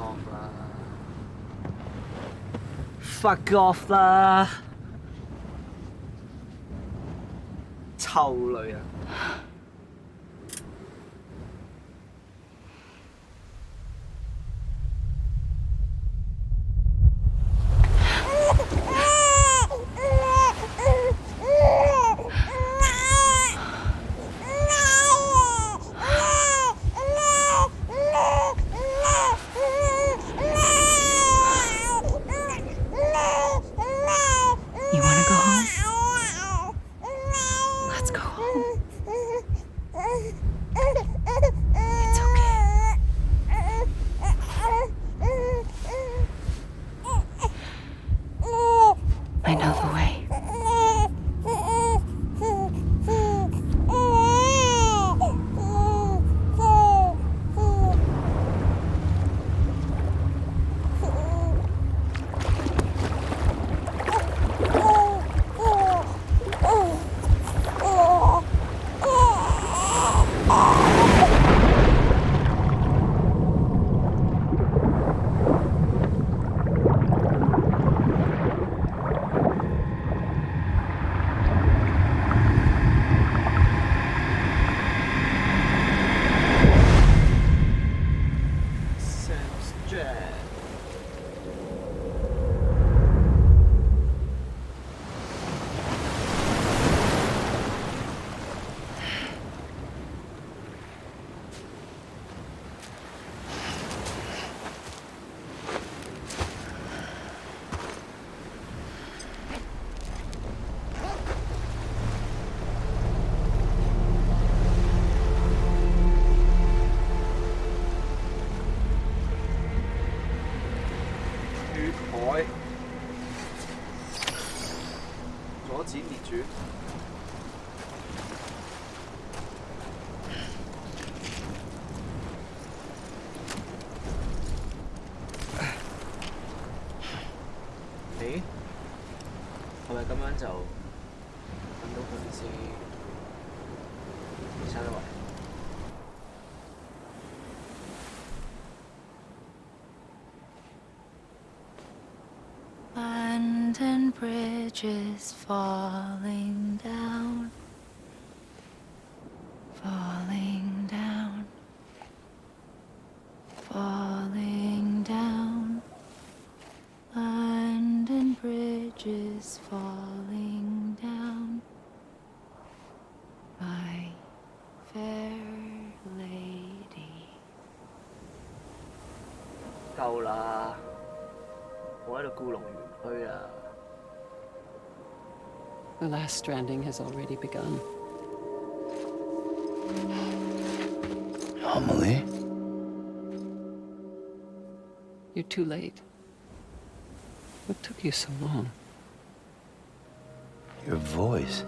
off 啦！fuck off 啦！臭女人！阻止滅主。咦？係咪咁樣就揾到佢先？差得位。London Bridge is falling down, falling down, falling down. London Bridge is falling down, my fair lady. 夠啦！我喺度故弄玄虛啊！ The last stranding has already begun. Amelie? You're too late. What took you so long? Your voice.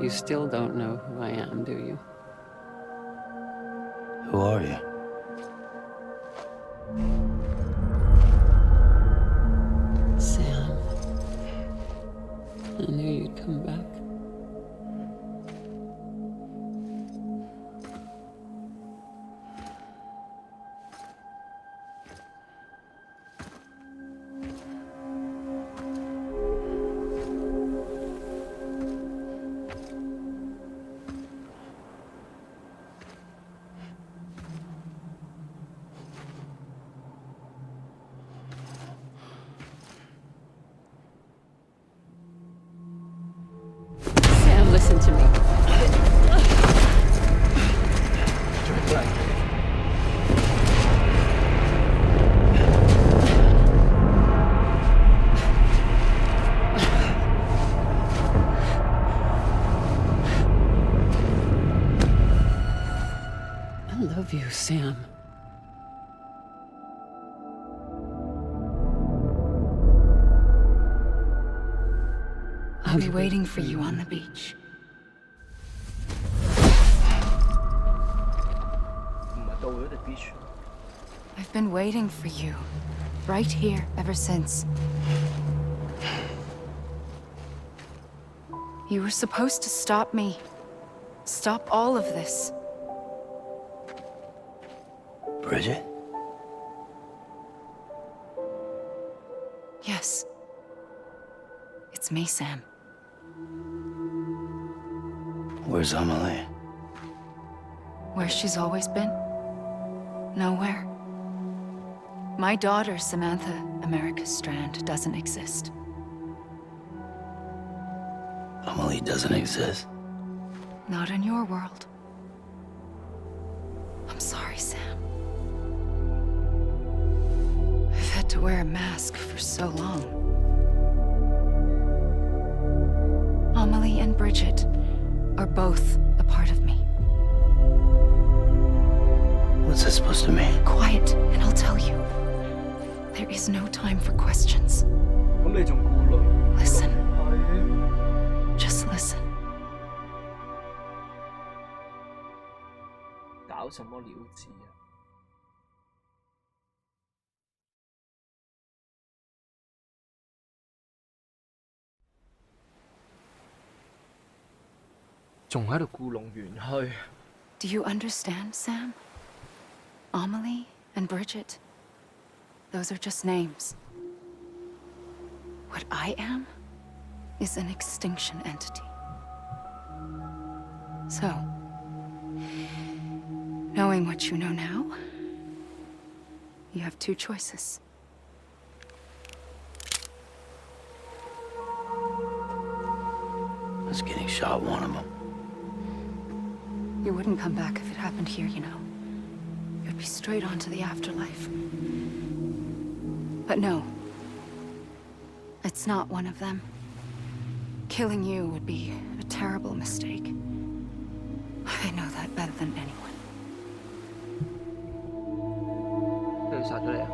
You still don't know who I am, do you? Who are you? Sam. I knew you'd come back. Listen to me. I love you, Sam. I'll be waiting for you on the beach. I've been waiting for you, right here, ever since. You were supposed to stop me. Stop all of this. Bridget? Yes. It's me, Sam. Where's Emily? Where she's always been. Nowhere. My daughter, Samantha America Strand, doesn't exist. Emily doesn't exist. Not in your world. I'm sorry, Sam. I've had to wear a mask for so long. Amelie and Bridget are both a part of me. What's that supposed to mean? Quiet, and I'll tell you. There is no time for questions. 咁你仲顧慮？ Listen. 係 Just listen. 搞什麼料子啊？仲喺度故弄玄虛。 Do you understand, Sam? Amelie and Bridget. Those are just names. What I am is an extinction entity. So, knowing what you know now, you have two choices. Was getting shot one of them. You wouldn't come back if it happened here, you know. You'd be straight on to the afterlife. But no. It's not one of them. Killing you would be a terrible mistake. I know that better than anyone. 佢殺咗你啊？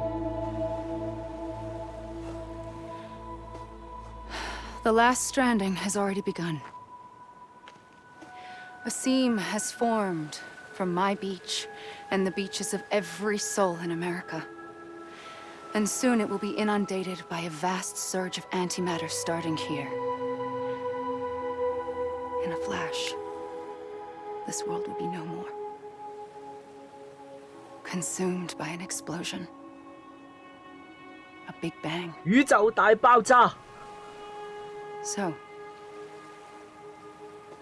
The last stranding has already begun. A seam has formed from my beach and the beaches of every soul in America. And soon it will be inundated by a vast surge of antimatter starting here. In a flash, this world will be no more. Consumed by an explosion. A big bang. 宇宙大爆炸！ So,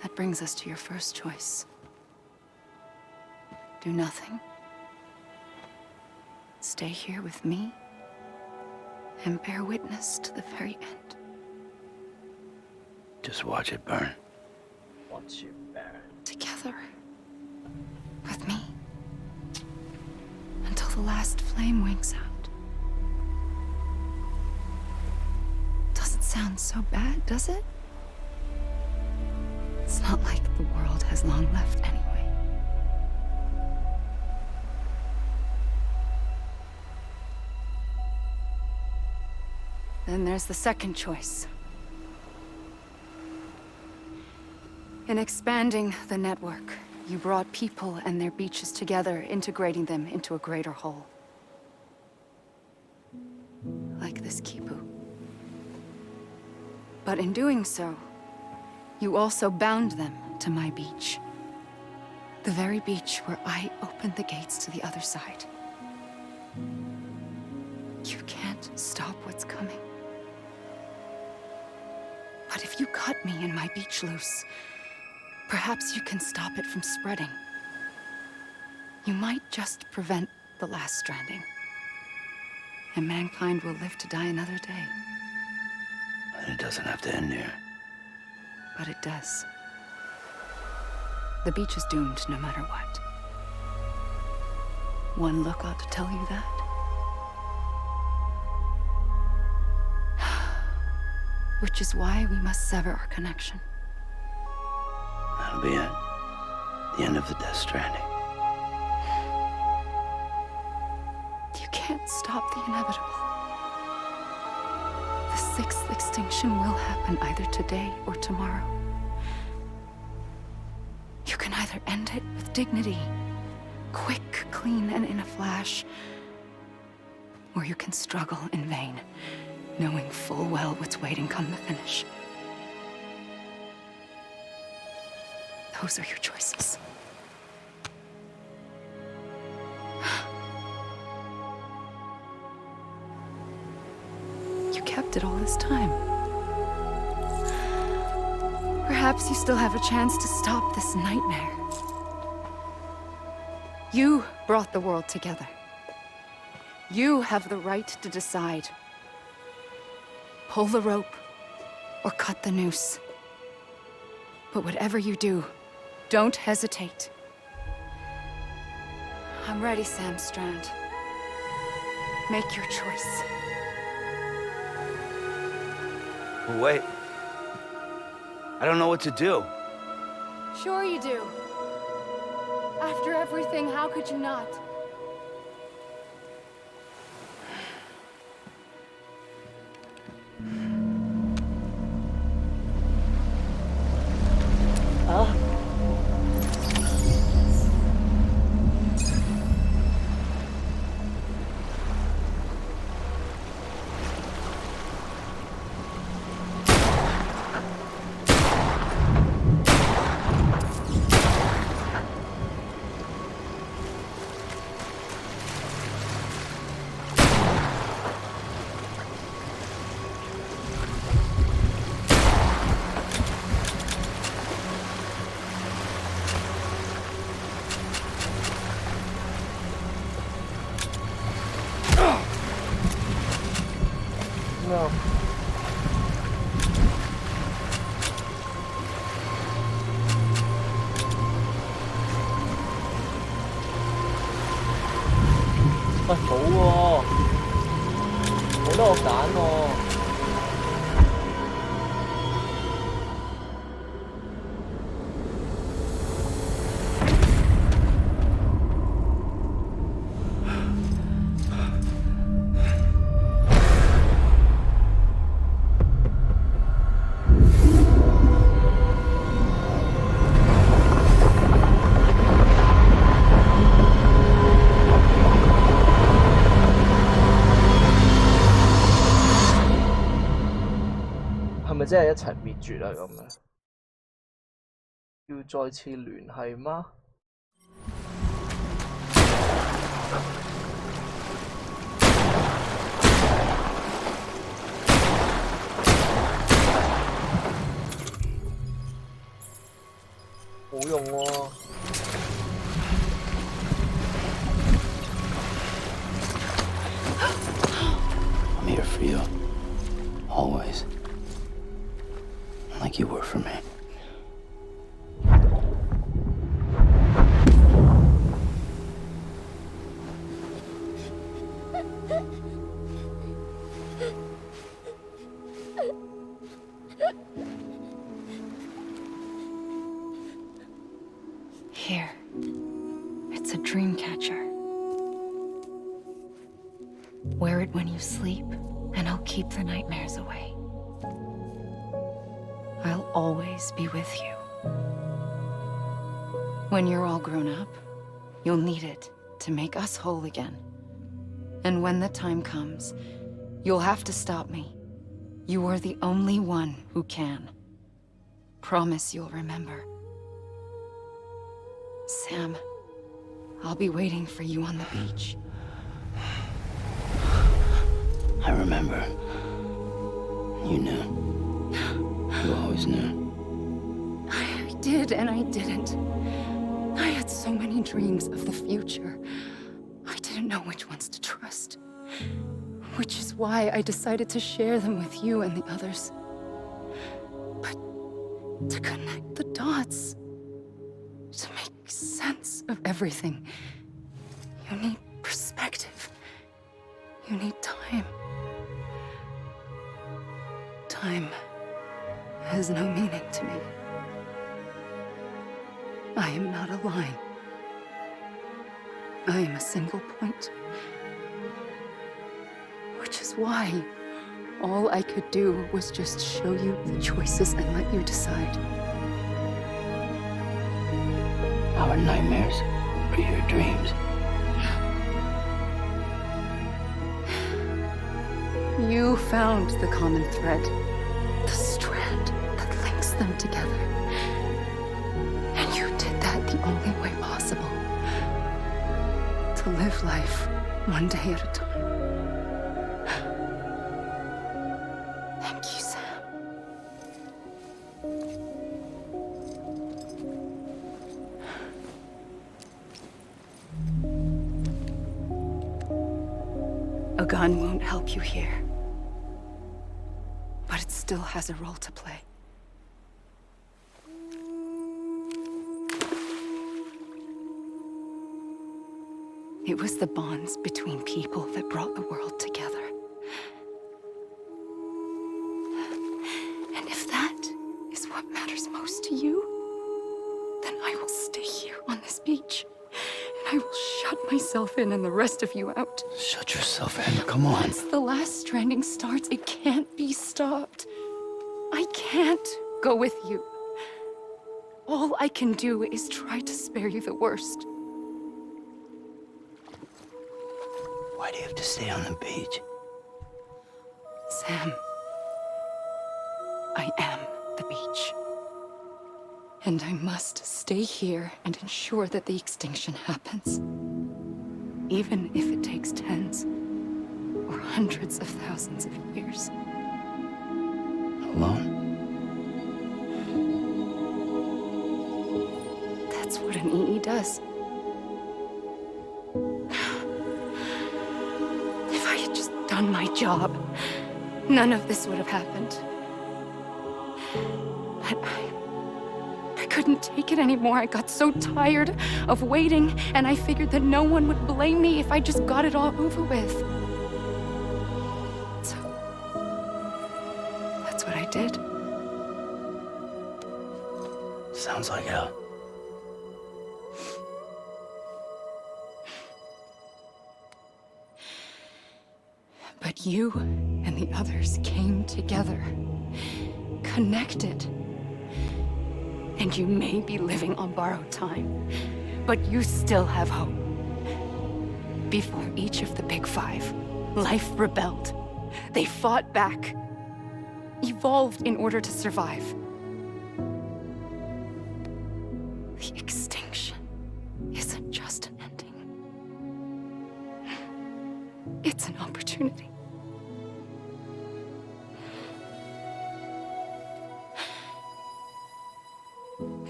that brings us to your first choice. Do nothing. Stay here with me and bear witness to the very end. Just watch it burn. Watch you burn. Together. With me. Until the last flame winks out. Doesn't sound so bad, does it? It's not like the world has long left anyway. Then there's the second choice. In expanding the network, you brought people and their beaches together, integrating them into a greater whole. Like this Kipu. But in doing so, you also bound them to my beach. The very beach where I opened the gates to the other side. You can't stop what's coming. But if you cut me and my beach loose, perhaps you can stop it from spreading. You might just prevent the last stranding. And mankind will live to die another day. And it doesn't have to end here. But it does. The beach is doomed no matter what. One look ought to tell you that. Which is why we must sever our connection. That'll be it. The end of the Death Stranding. You can't stop the inevitable. The sixth extinction will happen either today or tomorrow. You can either end it with dignity, quick, clean, and in a flash, or you can struggle in vain, knowing full well what's waiting come the finish. Those are your choices. kept it all this time. Perhaps you still have a chance to stop this nightmare. You brought the world together. You have the right to decide. Pull the rope or cut the noose. But whatever you do, don't hesitate. I'm ready, Sam Strand. Make your choice. Wait. I don't know what to do. Sure you do. After everything, how could you not? No.喂，冇喎，冇得我揀喎。係咪真係一齊滅絕啊？咁樣要再次聯繫嗎？冇用喎。I'm here for you. Always. Like you were for me. Here. It's a dream catcher. Wear it when you sleep, and I'll keep the nightmares away. I'll always be with you. When you're all grown up, you'll need it to make us whole again. And when the time comes, you'll have to stop me. You are the only one who can. Promise you'll remember. Sam, I'll be waiting for you on the beach. I remember. You knew. You always knew. I did and I didn't. I had so many dreams of the future. I didn't know which ones to trust. Which is why I decided to share them with you and the others. But to connect the dots, to make sense of everything, you need perspective. You need time. Time has no meaning to me. I am not a line. I am a single point. Which is why all I could do was just show you the choices and let you decide. Our nightmares are your dreams. You found the common thread, the strand that links them together. And you did that the only way possible. To live life one day at a time. A gun won't help you here. But it still has a role to play. It was the bonds between people that brought the world together. And if that is what matters most to you, then I will stay here on this beach. And I will shut myself in and the rest of you out. Shut yourself in. Come on. Once the last stranding starts, it can't be stopped. I can't go with you. All I can do is try to spare you the worst. Why do you have to stay on the beach? Sam, I am the beach. And I must stay here and ensure that the extinction happens. Even if it takes tens or hundreds of thousands of years. Alone? That's what an EE does. If I had just done my job, none of this would have happened. But I couldn't take it anymore. I got so tired of waiting, and I figured that no one would blame me if I just got it all over with. So, that's what I did. Sounds like hell. But you and the others came together, connected. And you may be living on borrowed time, but you still have hope. Before each of the Big Five, life rebelled. They fought back, evolved in order to survive. The extinction isn't just an ending. It's an opportunity.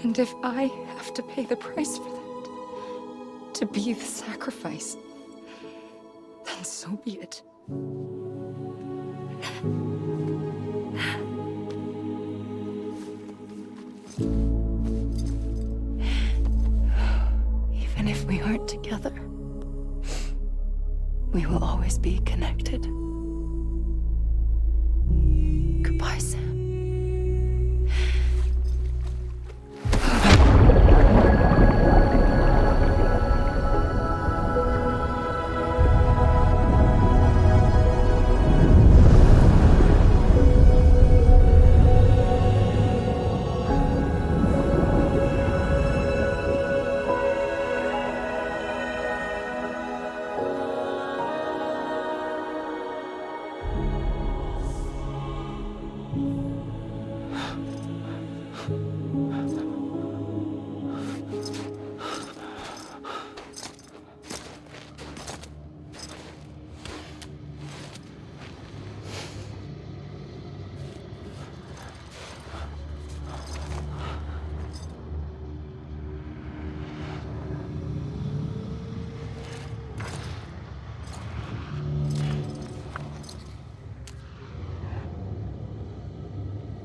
And if I have to pay the price for that, to be the sacrifice, then so be it. Even if we aren't together, we will always be connected. Goodbye, Sam.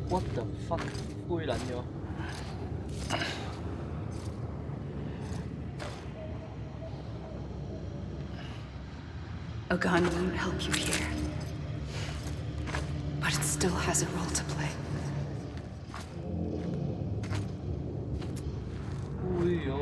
What the fuck？ 灰撚咗。A gun won't help you here. But it still has a role to play. 哎呦！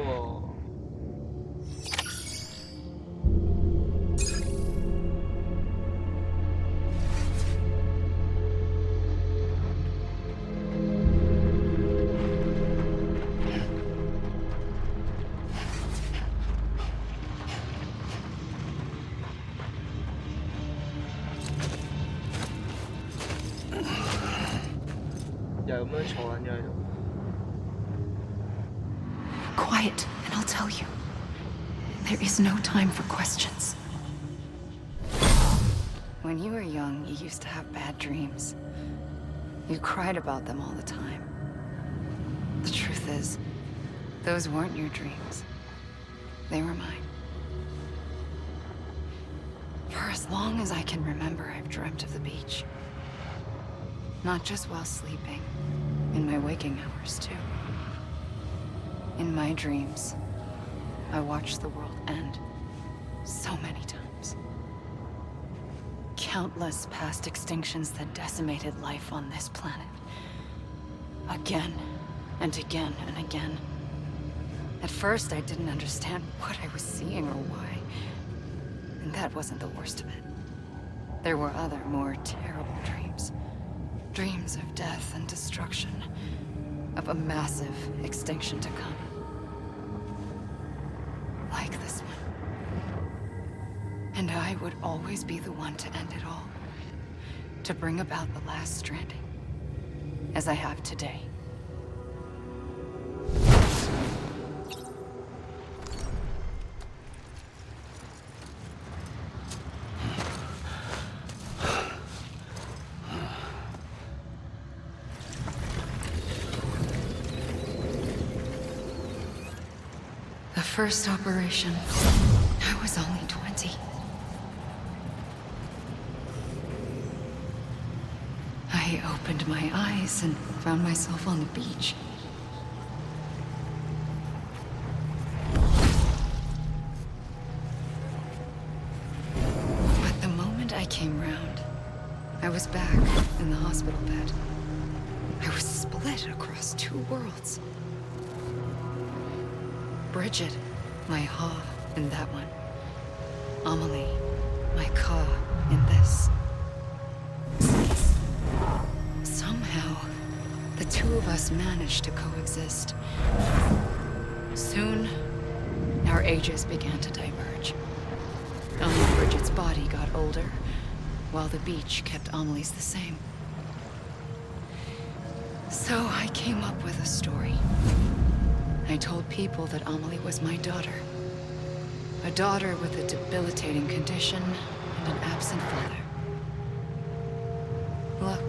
又係咁樣坐緊咗喺度。 Quiet, and I'll tell you. There is no time for questions. When you were young, you used to have bad dreams. You cried about them all the time. The truth is, those weren't your dreams. They were mine. For as long as I can remember, I've dreamt of the beach. Not just while sleeping, in my waking hours too. In my dreams, I watched the world end so many times. Countless past extinctions that decimated life on this planet. Again and again and again. At first, I didn't understand what I was seeing or why. And that wasn't the worst of it. There were other, more terrible dreams. Dreams of death and destruction. Of a massive extinction to come. Like this one. And I would always be the one to end it all. To bring about the last stranding. As I have today. The first operation, I was only 20. I opened my eyes and found myself on the beach. But the moment I came round, I was back in the hospital bed. I was split across two worlds. Bridget, my Ha in that one. Amelie, my Ka in this. Somehow, the two of us managed to coexist. Soon, our ages began to diverge. Only Bridget's body got older, while the beach kept Amelie's the same. So I came up with a story. I told people that Amelie was my daughter. A daughter with a debilitating condition and an absent father. Look.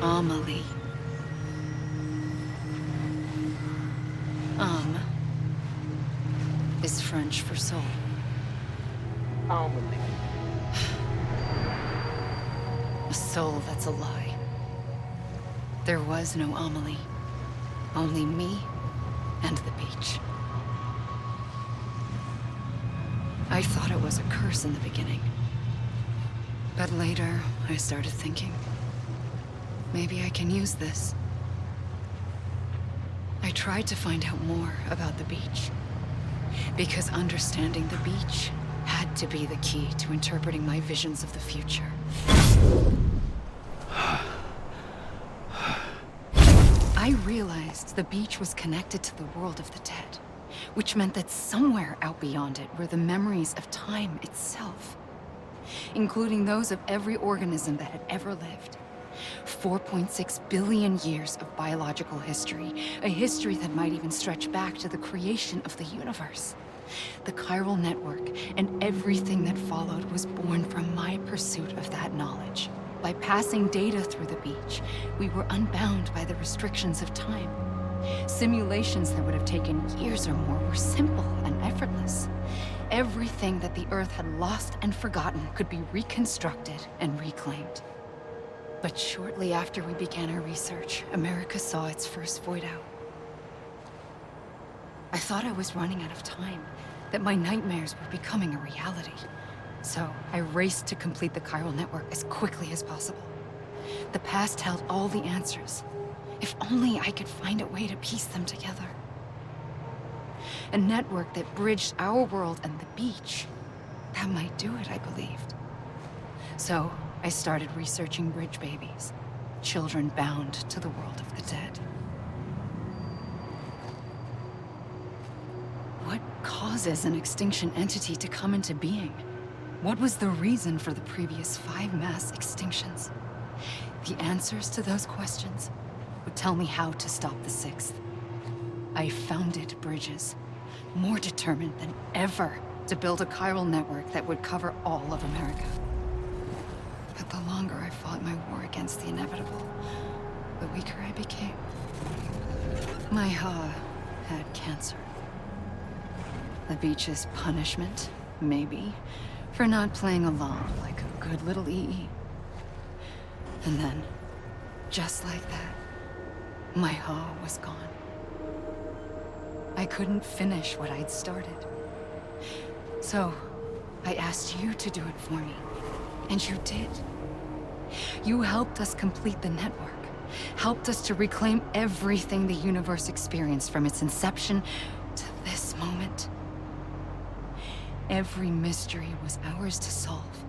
Amelie. Is French for soul. Amelie. A soul that's a lie. There was no Amelie. Only me and the beach. I thought it was a curse in the beginning. But later, I started thinking, maybe I can use this. I tried to find out more about the beach. Because understanding the beach had to be the key to interpreting my visions of the future. I realized the beach was connected to the world of the dead, which meant that somewhere out beyond it were the memories of time itself, including those of every organism that had ever lived. 4.6 billion years of biological history, a history that might even stretch back to the creation of the universe. The chiral network and everything that followed was born from my pursuit of that knowledge. By passing data through the beach, we were unbound by the restrictions of time. Simulations that would have taken years or more were simple and effortless. Everything that the Earth had lost and forgotten could be reconstructed and reclaimed. But shortly after we began our research, America saw its first void out. I thought I was running out of time, that my nightmares were becoming a reality. So I raced to complete the chiral network as quickly as possible. The past held all the answers. If only I could find a way to piece them together. A network that bridged our world and the beach. That might do it, I believed. So I started researching bridge babies, children bound to the world of the dead. What causes an extinction entity to come into being? What was the reason for the previous 5 mass extinctions? The answers to those questions would tell me how to stop the 6th. I founded bridges, more determined than ever to build a chiral network that would cover all of America. But the longer I fought my war against the inevitable, the weaker I became. My Ha had cancer. The beach's punishment maybe, for not playing along like a good little EE. And then, just like that, my Ha was gone. I couldn't finish what I'd started. So, I asked you to do it for me, and you did. You helped us complete the network, helped us to reclaim everything the universe experienced from its inception to this moment. Every mystery was ours to solve,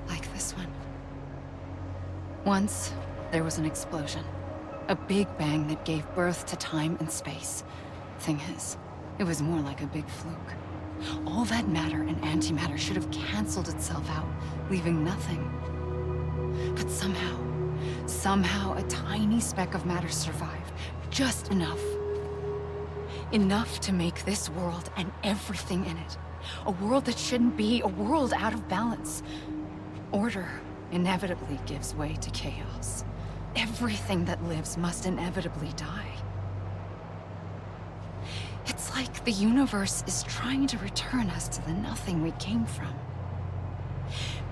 like this one. Once, there was an explosion. A big bang that gave birth to time and space. Thing is, it was more like a big fluke. All that matter and antimatter should have canceled itself out, leaving nothing. But somehow a tiny speck of matter survived. Just enough. Enough to make this world and everything in it. A world that shouldn't be, a world out of balance. Order inevitably gives way to chaos. Everything that lives must inevitably die. It's like the universe is trying to return us to the nothing we came from.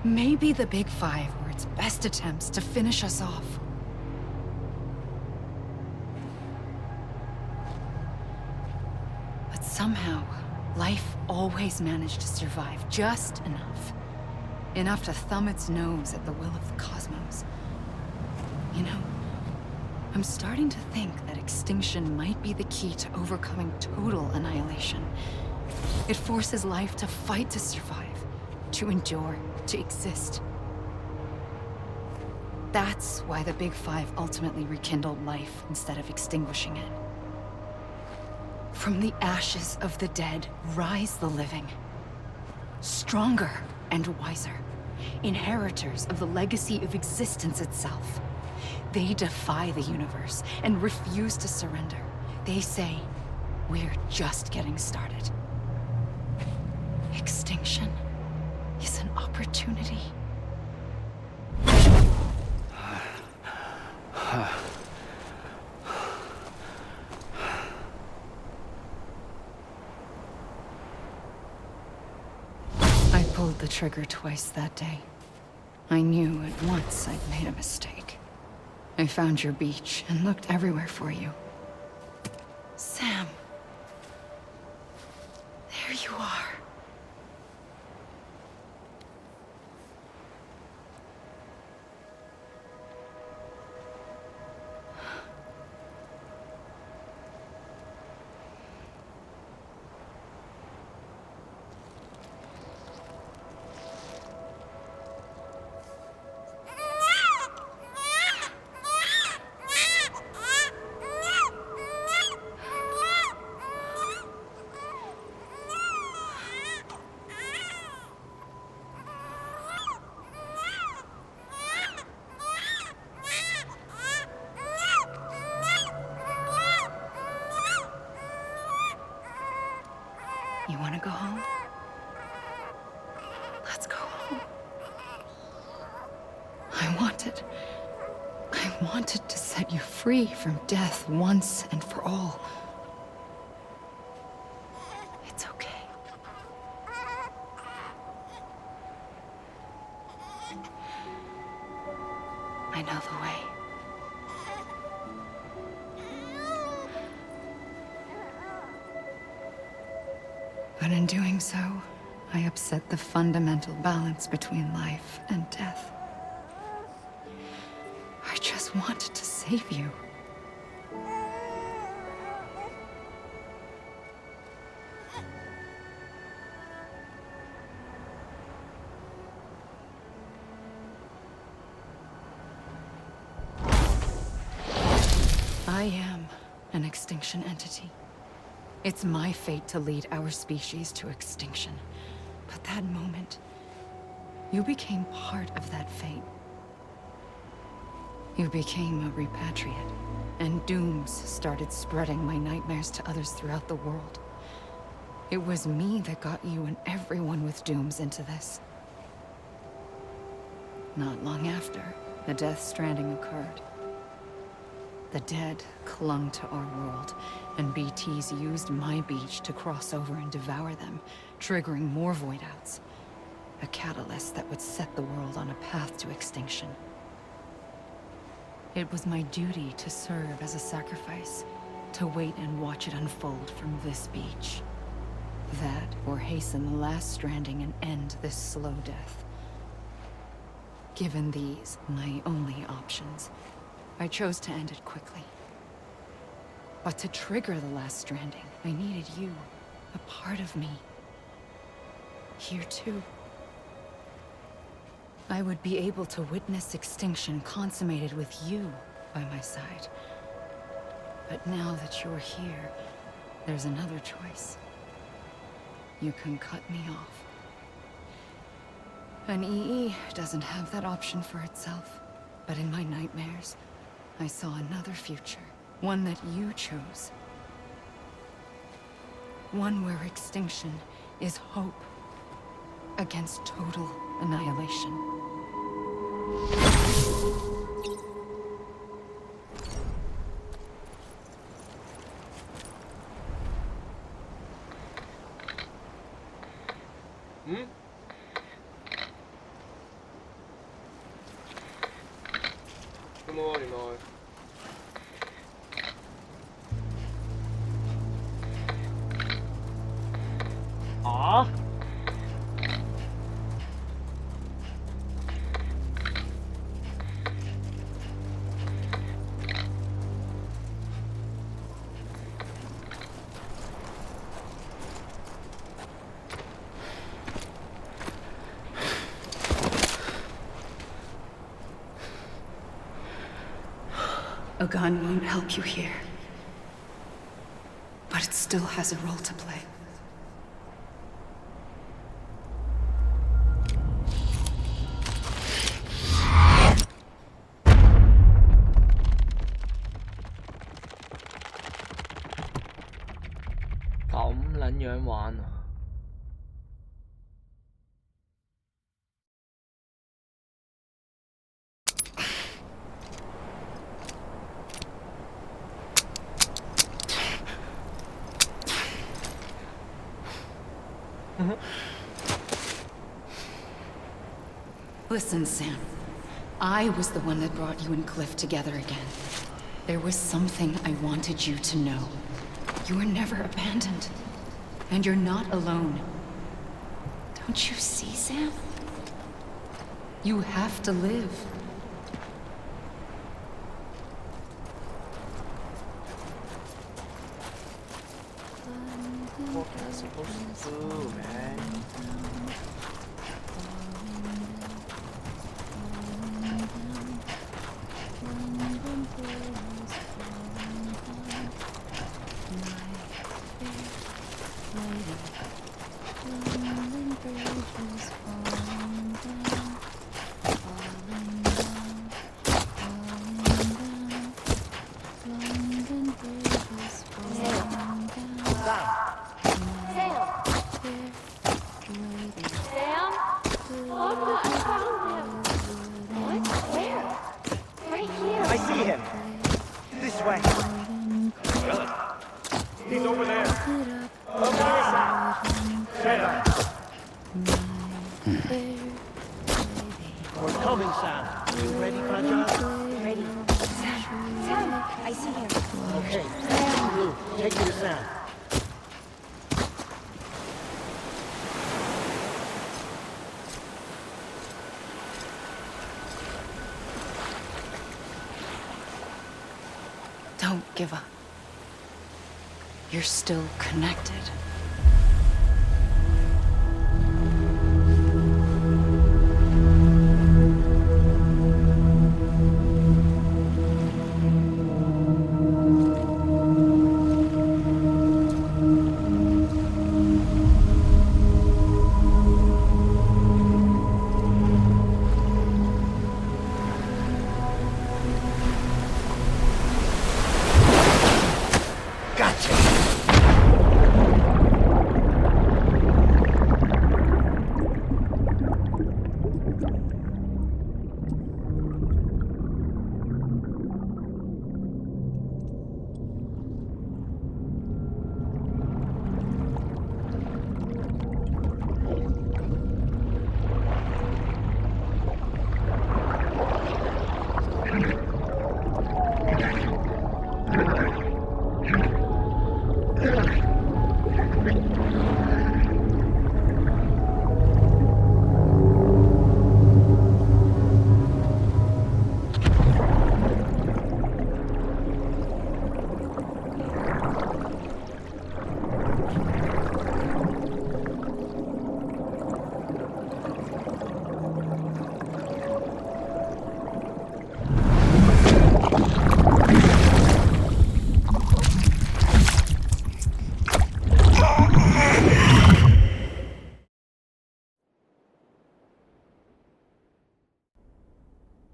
Maybe the Big Five were its best attempts to finish us off. But somehow, life always managed to survive just enough. Enough to thumb its nose at the will of the cosmos. You know, I'm starting to think that extinction might be the key to overcoming total annihilation. It forces life to fight to survive, to endure, to exist. That's why the Big Five ultimately rekindled life instead of extinguishing it. From the ashes of the dead rise the living. Stronger and wiser. Inheritors of the legacy of existence itself. They defy the universe and refuse to surrender. They say, we're just getting started. Extinction is an opportunity. I pulled the trigger twice that day. I knew at once I'd made a mistake. I found your beach and looked everywhere for you. Sam. There you are. You want to go home? Let's go home. I wanted to set you free from death once and for all. It's okay. I know the way. But in doing so, I upset the fundamental balance between life and death. I just wanted to save you. I am an extinction entity. It's my fate to lead our species to extinction. But that moment, you became part of that fate. You became a repatriate, and dooms started spreading my nightmares to others throughout the world. It was me that got you and everyone with dooms into this. Not long after, the Death Stranding occurred. The dead clung to our world, and BTs used my beach to cross over and devour them, triggering more void outs. A catalyst that would set the world on a path to extinction. It was my duty to serve as a sacrifice, to wait and watch it unfold from this beach. That, or hasten the last stranding and end this slow death. Given these, my only options, I chose to end it quickly. But to trigger the last stranding, I needed you, a part of me. Here too. I would be able to witness extinction consummated with you by my side. But now that you're here, there's another choice. You can cut me off. An EE doesn't have that option for itself. But in my nightmares, I saw another future. One that you chose. One where extinction is hope against total annihilation. A gun won't help you here. But it still has a role to play.咁撚樣玩啊！Listen, Sam. I was the one that brought you and Cliff together again. There was something I wanted you to know. You were never abandoned. And you're not alone. Don't you see, Sam? You have to live. What am I supposed to do, man? Don't give up. You're still connected. Gotcha!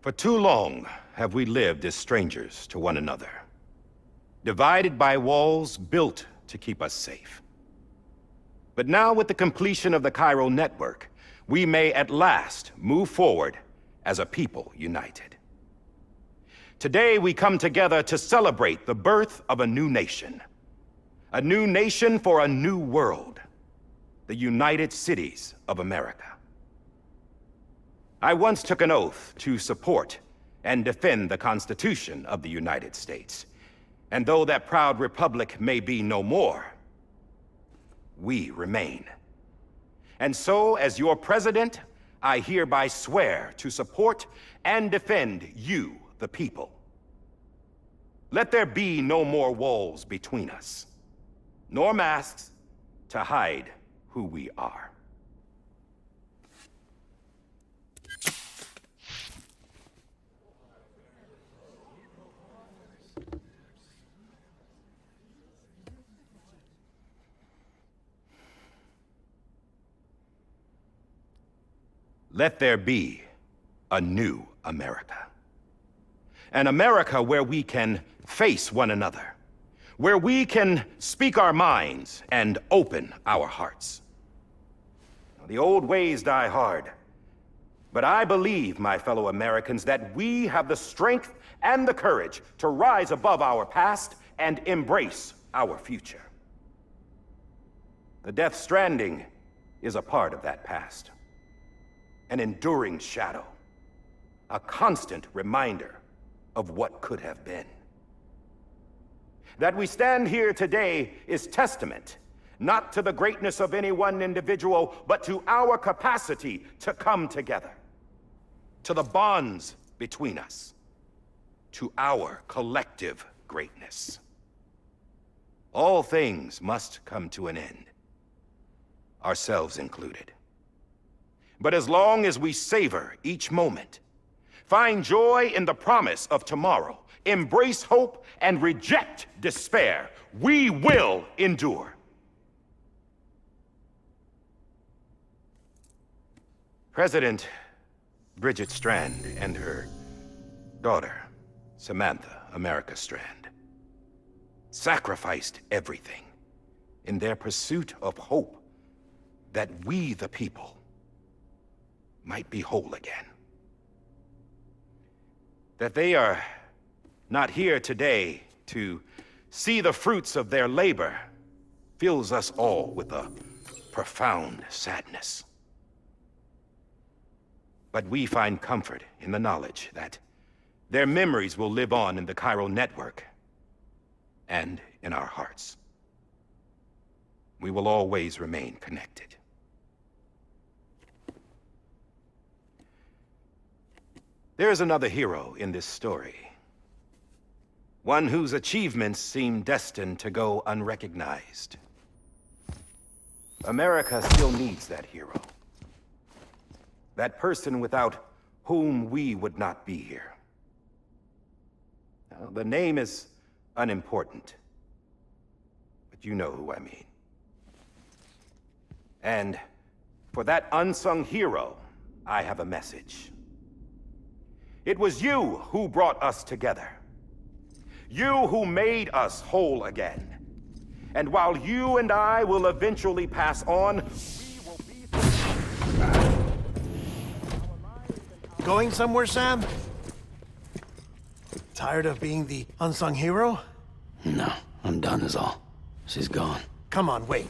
For too long have we lived as strangers to one another, divided by walls built to keep us safe. But now, with the completion of the Cairo network, we may at last move forward as a people united. Today, we come together to celebrate the birth of a new nation. A new nation for a new world. The United Cities of America. I once took an oath to support and defend the Constitution of the United States. And though that proud republic may be no more, we remain. And so, as your president, I hereby swear to support and defend you, the people. Let there be no more walls between us, nor masks to hide who we are. Let there be a new America. An America where we can face one another, where we can speak our minds and open our hearts. The old ways die hard, but I believe, my fellow Americans, that we have the strength and the courage to rise above our past and embrace our future. The Death Stranding is a part of that past. An enduring shadow, a constant reminder of what could have been. That we stand here today is testament, not to the greatness of any one individual, but to our capacity to come together, to the bonds between us, to our collective greatness. All things must come to an end, ourselves included. But as long as we savor each moment, find joy in the promise of tomorrow, embrace hope, and reject despair, we will endure. President Bridget Strand and her daughter, Samantha America Strand, sacrificed everything in their pursuit of hope that we, the people, might be whole again. That they are not here today to see the fruits of their labor fills us all with a profound sadness. But we find comfort in the knowledge that their memories will live on in the Cairo network and in our hearts. We will always remain connected. There is another hero in this story. One whose achievements seem destined to go unrecognized. America still needs that hero. That person without whom we would not be here. Now, the name is unimportant, but you know who I mean. And for that unsung hero, I have a message. It was you who brought us together. You who made us whole again. And while you and I will eventually pass on, we will be... Going somewhere, Sam? Tired of being the unsung hero? No, I'm done is all. She's gone. Come on, wait.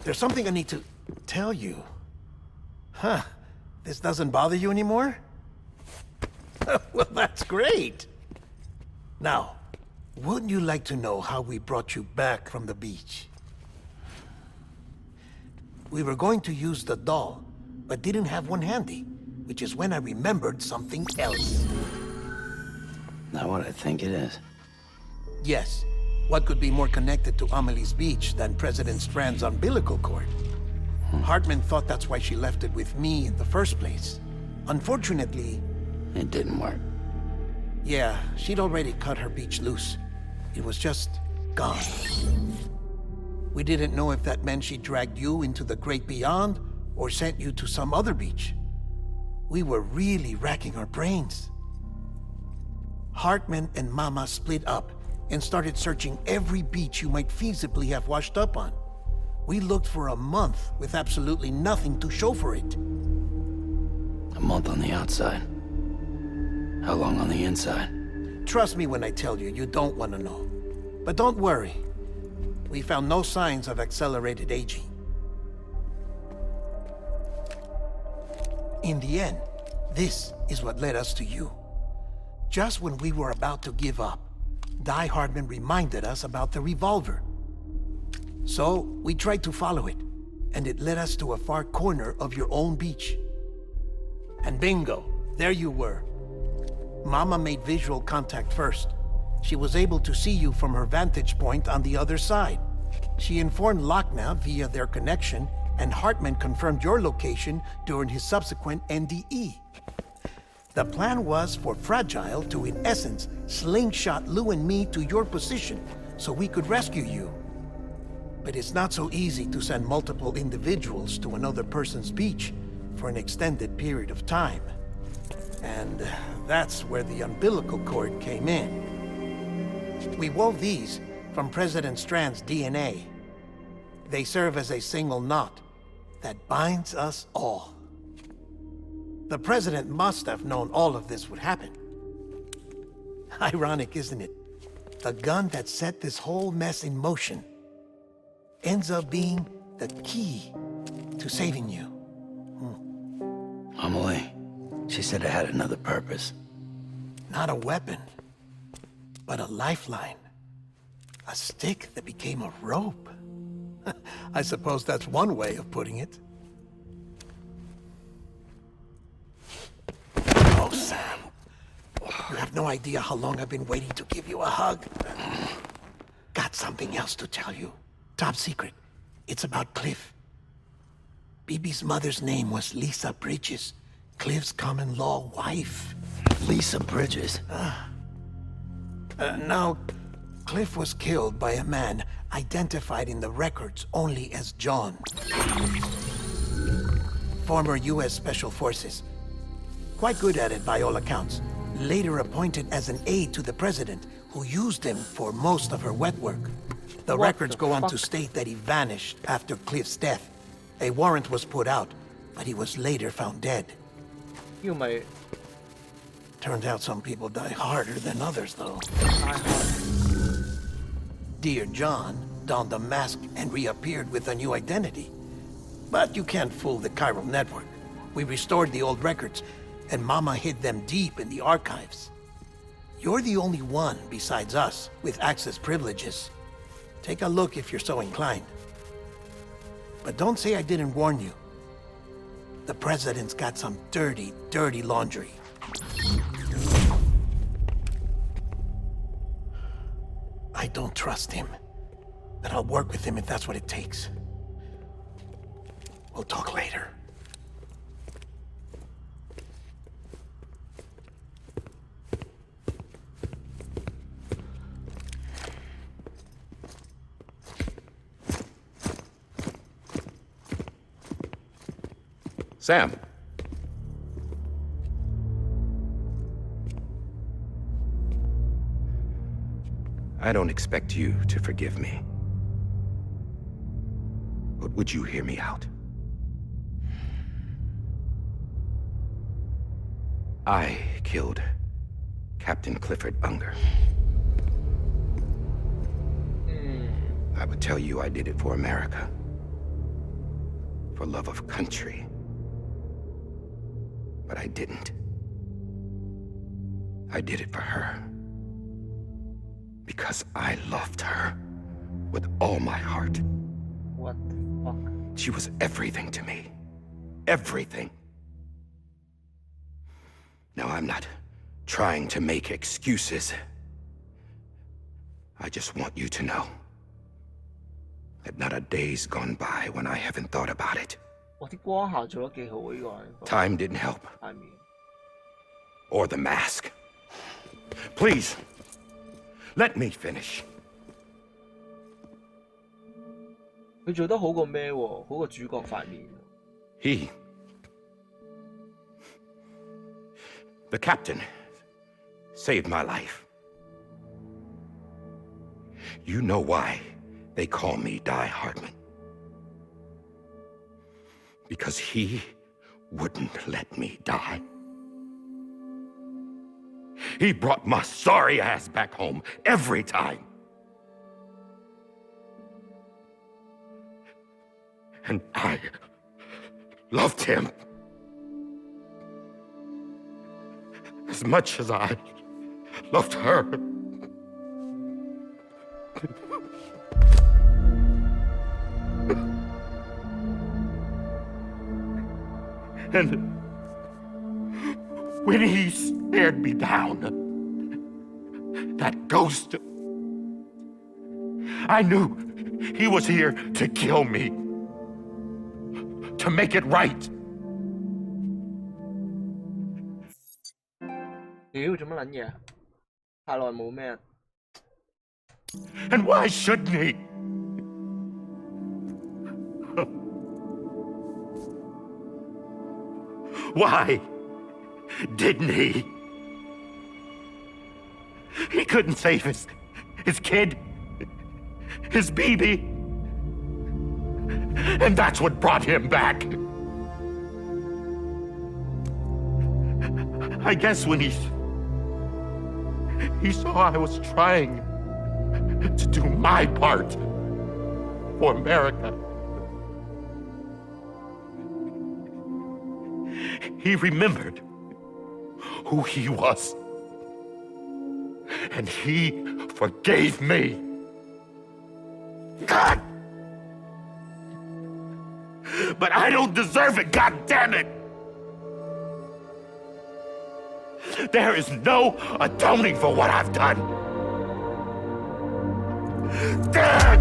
There's something I need to tell you. Huh. This doesn't bother you anymore? Well, that's great. Now, wouldn't you like to know how we brought you back from the beach? We were going to use the doll, but didn't have one handy, which is when I remembered something else. Not what I think it is. Yes. What could be more connected to Amelie's beach than President Strand's umbilical cord? Hartman thought that's why she left it with me in the first place. Unfortunately... It didn't work. Yeah, she'd already cut her beach loose. It was just gone. We didn't know if that meant she dragged you into the great beyond or sent you to some other beach. We were really racking our brains. Hartman and Mama split up and started searching every beach you might feasibly have washed up on. We looked for a month with absolutely nothing to show for it. A month on the outside. How long on the inside? Trust me when I tell you, you don't want to know. But don't worry. We found no signs of accelerated aging. In the end, this is what led us to you. Just when we were about to give up, Die Hardman reminded us about the revolver. So, we tried to follow it, and it led us to a far corner of your own beach. And bingo, there you were. Mama made visual contact first. She was able to see you from her vantage point on the other side. She informed Lochna via their connection, and Hartman confirmed your location during his subsequent NDE. The plan was for Fragile to, in essence, slingshot Lou and me to your position so we could rescue you. But it's not so easy to send multiple individuals to another person's beach for an extended period of time. And that's where the umbilical cord came in. We wove these from President Strand's DNA. They serve as a single knot that binds us all. The President must have known all of this would happen. Ironic, isn't it? The gun that set this whole mess in motion ends up being the key to saving you. Amelie, she said it had another purpose. Not a weapon, but a lifeline. A stick that became a rope. I suppose that's one way of putting it. Oh, Sam. You have no idea how long I've been waiting to give you a hug. Got something else to tell you. Top secret. It's about Cliff. Bibi's mother's name was Lisa Bridges, Cliff's common-law wife. Lisa Bridges? Now, Cliff was killed by a man identified in the records only as John. Former U.S. Special Forces. Quite good at it by all accounts. Later appointed as an aide to the president, who used him for most of her wet work. The records go on to state that he vanished after Cliff's death. A warrant was put out, but he was later found dead. 要咪 Turns out some people die harder than others, though. Dear John donned a mask and reappeared with a new identity. But you can't fool the chiral network. We restored the old records, and Mama hid them deep in the archives. You're the only one, besides us, with access privileges. Take a look if you're so inclined. But don't say I didn't warn you. The president's got some dirty, dirty laundry. I don't trust him, but I'll work with him if that's what it takes. We'll talk later. Sam. I don't expect you to forgive me. But would you hear me out? I killed Captain Clifford Unger. I would tell you I did it for America. For love of country. But I didn't. I did it for her. Because I loved her with all my heart. what the fuck She was everything to me. Everything. Now, I'm not trying to make excuses. I just want you to know that not a day's gone by when I haven't thought about it. 哇！啲光效做得幾好喎，呢個 Time didn't help. 塊面。 Or the mask. Please, let me finish. 佢做得好過咩喎？好過主角塊面。 The captain, saved my life. You know why they call me Die Hardman? Because he wouldn't let me die. He brought my sorry ass back home every time. And I loved him as much as I loved her. And when he stared me down, that ghost, I knew he was here to kill me, to make it right. 屌，做乜撚嘢？太耐冇咩。And why shouldn't he? Why didn't he? He couldn't save his kid, his baby. And that's what brought him back. I guess when he saw I was trying to do my part for America, he remembered who he was. And he forgave me. God! But I don't deserve it, God damn it! There is no atoning for what I've done. God!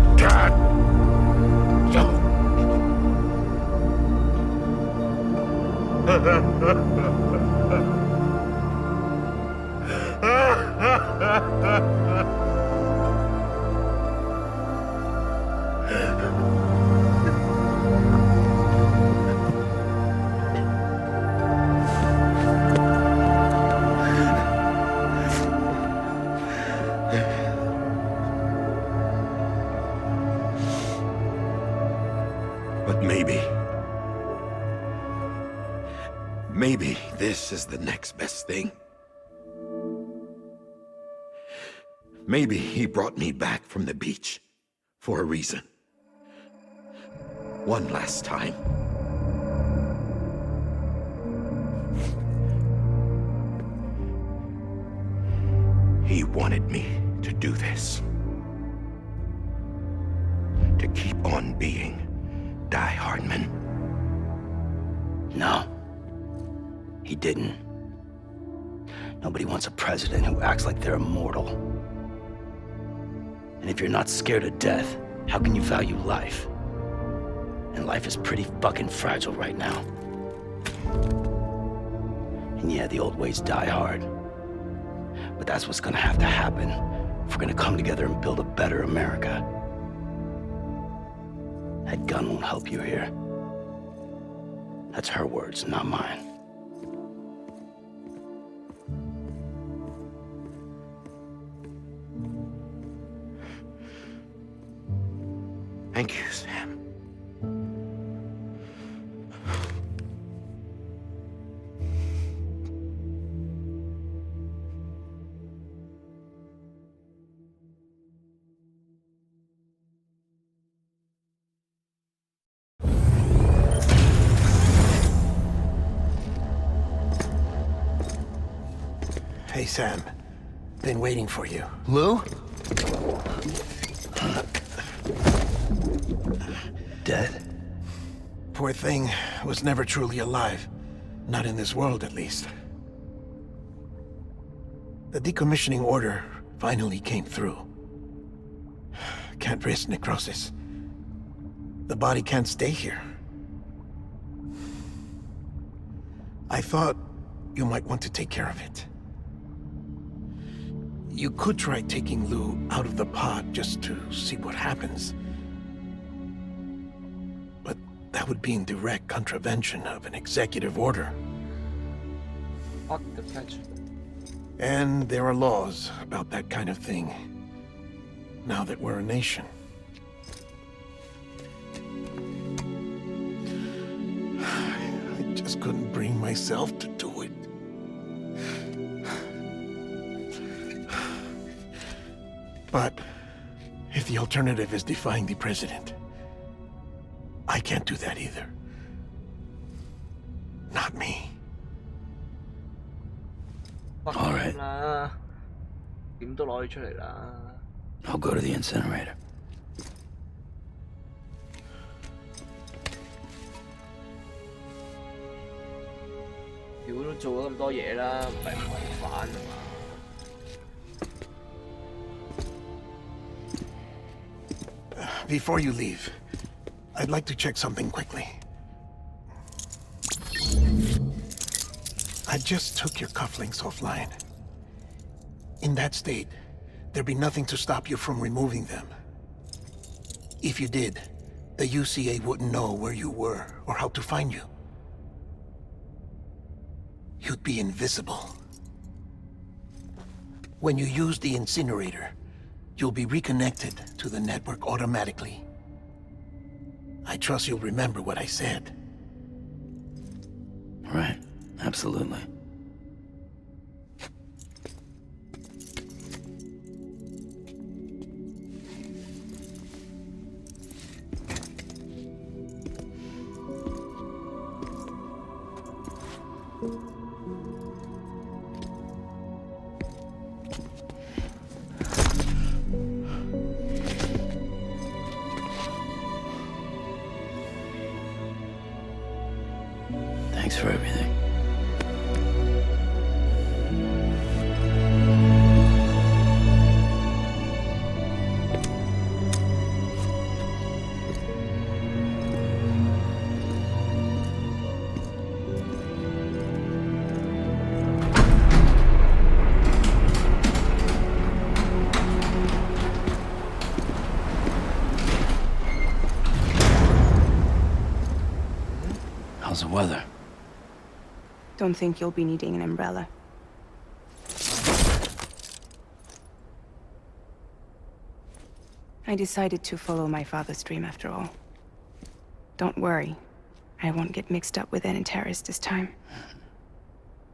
But maybe this is the next best thing. Maybe he brought me back from the beach for a reason. One last time. He wanted me to do this. To keep on being Die Hardman. No. He didn't. Nobody wants a president who acts like they're immortal. And if you're not scared of death, how can you value life? And life is pretty fucking fragile right now. And yeah, the old ways die hard. But that's what's gonna have to happen if we're gonna come together and build a better America. That gun won't help you here. That's her words, not mine. Thank you, Sam. Hey, Sam. Been waiting for you. Lou? Dead? Poor thing was never truly alive. Not in this world, at least. The decommissioning order finally came through. Can't risk necrosis. The body can't stay here. I thought you might want to take care of it. You could try taking Lou out of the pod just to see what happens. But that would be in direct contravention of an executive order. Fuck the fetch. And there are laws about that kind of thing, now that we're a nation. I just couldn't bring myself to do it. But if the alternative is defying the president, I can't do that either. Not me. All right. 啦，點都攞佢出嚟啦。 I'll go to the incinerator. 屌都做咗咁多嘢啦，唔係違反啊嘛。 Before you leave, I'd like to check something quickly. I just took your cufflinks offline. In that state, there'd be nothing to stop you from removing them. If you did, the UCA wouldn't know where you were or how to find you. You'd be invisible. When you use the incinerator, you'll be reconnected to the network automatically. I trust you'll remember what I said. Right. Absolutely. Thanks for everything. How's the weather? Don't think you'll be needing an umbrella. I decided to follow my father's dream after all. Don't worry. I won't get mixed up with any terrorists this time.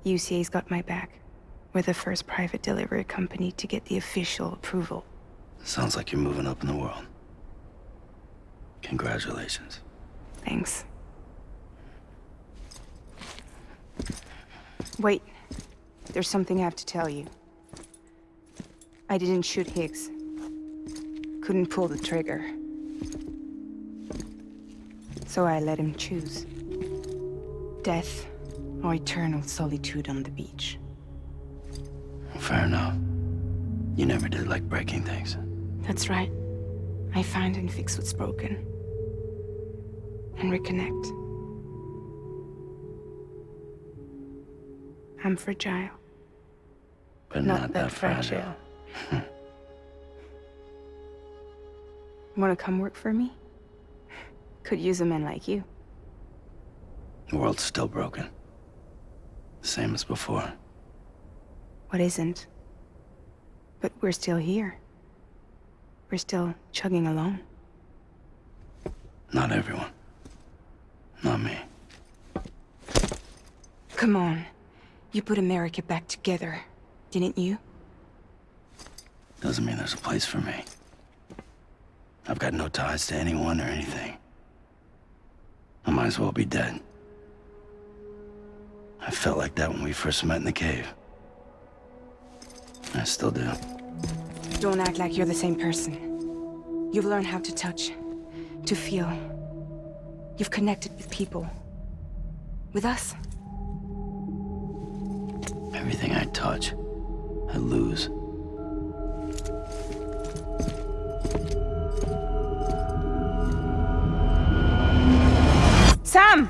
UCA's got my back. We're the first private delivery company to get the official approval. Sounds like you're moving up in the world. Congratulations. Thanks. Wait. There's something I have to tell you. I didn't shoot Higgs. Couldn't pull the trigger. So I let him choose. Death or eternal solitude on the beach. Fair enough. You never did like breaking things. That's right. I find and fix what's broken. And reconnect. I'm fragile. But not that fragile. Wanna come work for me? Could use a man like you. The world's still broken. Same as before. What isn't? But we're still here. We're still chugging along. Not everyone. Not me. Come on. You put America back together, didn't you? Doesn't mean there's a place for me. I've got no ties to anyone or anything. I might as well be dead. I felt like that when we first met in the cave. I still do. Don't act like you're the same person. You've learned how to touch, to feel. You've connected with people. With us. Everything I touch, I lose. Sam!